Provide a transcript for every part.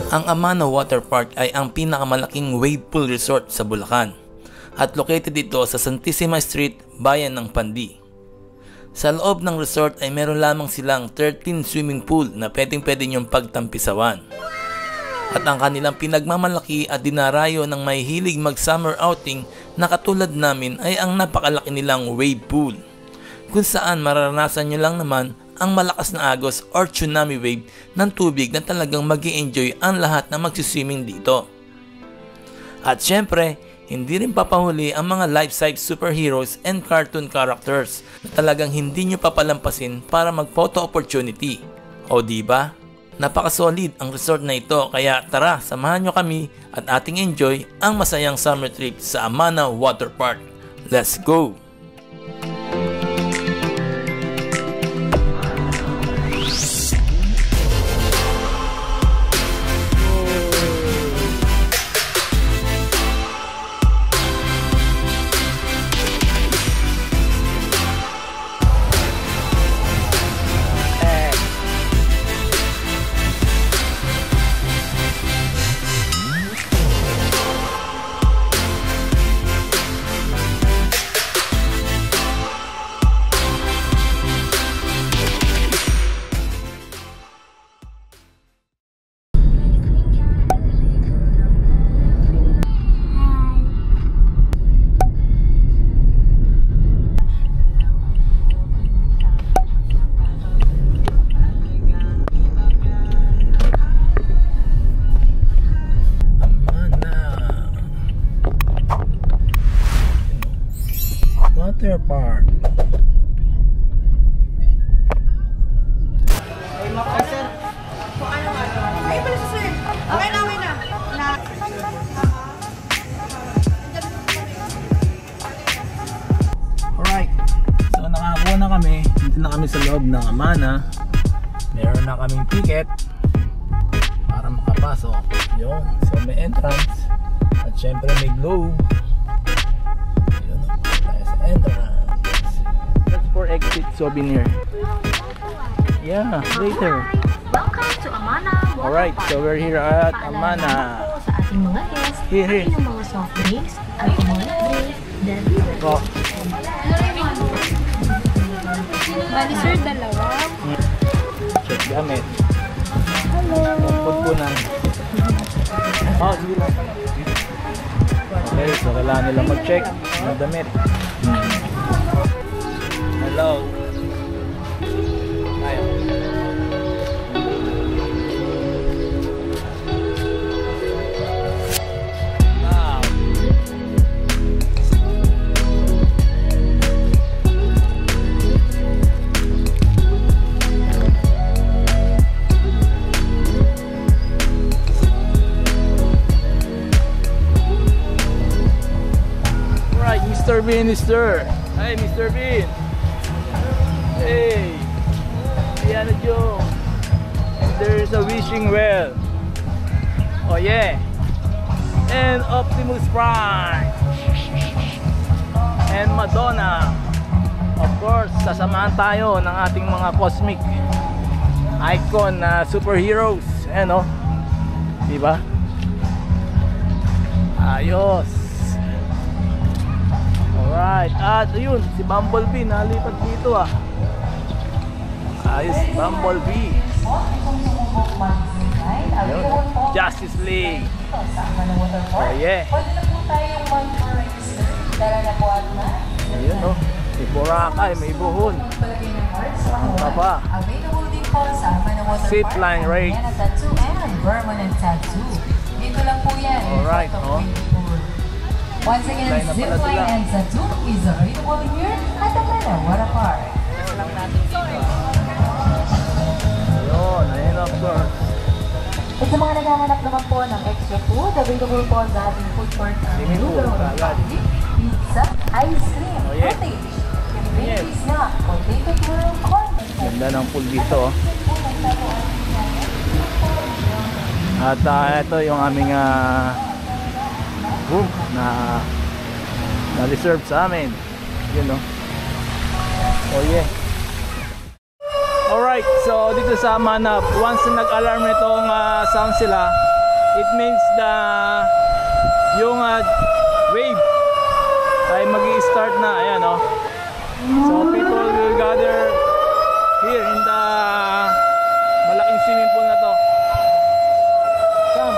Ang Amana Water Park ay ang pinakamalaking wave pool resort sa Bulacan at located ito sa Santissima Street, bayan ng Pandi. Sa loob ng resort ay meron lamang silang 13 swimming pool na pwede niyong pagtampisawan. At ang kanilang pinagmamalaki at dinarayo ng may hilig mag-summer outing na katulad namin ay ang napakalaki nilang wave pool, kung saan mararanasan nyo lang naman ang malakas na agos or tsunami wave ng tubig na talagang mag-i-enjoy ang lahat na magsiswimming dito. At syempre, hindi rin papahuli ang mga life-size superheroes and cartoon characters na talagang hindi nyo papalampasin para mag-photo opportunity. O diba? Napaka-solid ang resort na ito, kaya tara, samahan nyo kami at ating enjoy ang masayang summer trip sa Amana Water Park. Let's go! Water Park. Alright, so nakakuha na kami. Dito na kami sa loob ng Amana. Meron na kaming ticket para makapasok. Yun, so may entrance at syempre may globe. Entrance. That's for exit souvenir. Yeah, later. Welcome to Amana. Alright, so we're here at Amana. Sa ating mga guests, Here. ating mga soft drinks, alcoholic drinks, delivery. Oh. Bali sir, dalawa. Check gamit. Hello. Pagpunan. Oh, sige lang. Okay, so kailangan nila mag-check ng damit. Hello. Tayo. Now. Right, Mr. Bean is there. Hey, Mr. Bean. Hey, Diana Jones. And there is a wishing well. Oh yeah. And Optimus Prime. And Madonna. Of course, sasamahan tayo ng ating mga cosmic icon na superheroes. Ayan o. Diba? Ayos. Alright, at ayun, si Bumblebee nalipat dito ah. Ayos, Bumblebee. Ayun, Justice League. Oh yeah. Ayun oh, may Boracay, may Buhon. Ano pa? Zipline race. Dito lang po yan. Alright, oh. Once again, Zipline and Tattoo is available here at the Amana Water Park. Ayun, ayun of course. At sa mga naghahanap naman po ng extra food, available po sa ating food court ang lugaw ng pagkain, pizza, ice cream, cottage, convenience snack, potato twirl, corn. Ganda ng pool dito. At ito yung aming room na reserve sa amin. Yun no. Oh yeah. Alright, so dito sa Amana, once na nag-alarm nitong sound sila, it means yung wave ay magi-start na. Ayan, oh. So people will gather here in the malaking swimming pool na to. Come.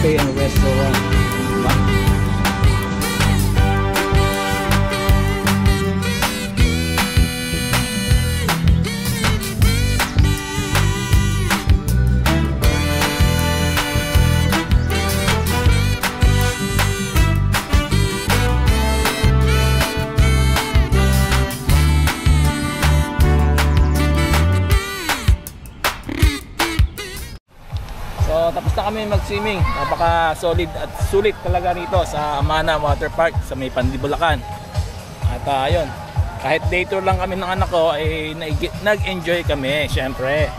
cafe and restaurant. Diba? So tapos na kami mag-swimming. Napaka-solid at sulit talaga rito sa Amana Water Park sa may Pandi, Bulacan. At ayun, kahit day tour lang kami ng anak ko ay nag-enjoy kami, syempre.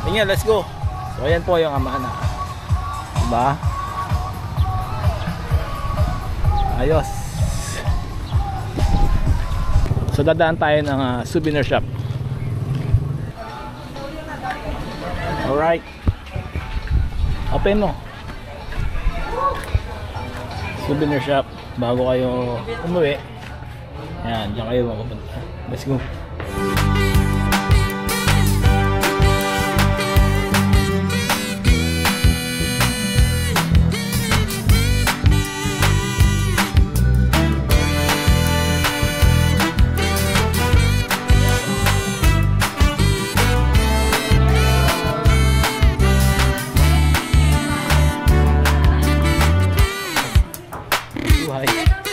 Tingnan, let's go. So ayan po yung Amana. Diba? Ayos. So dadaan tayo ng souvenir shop. Alright. Open mo. Souvenir shop bago kayo umuwi. Yan, diyan kayo mapupunta. Let's go. Buhay.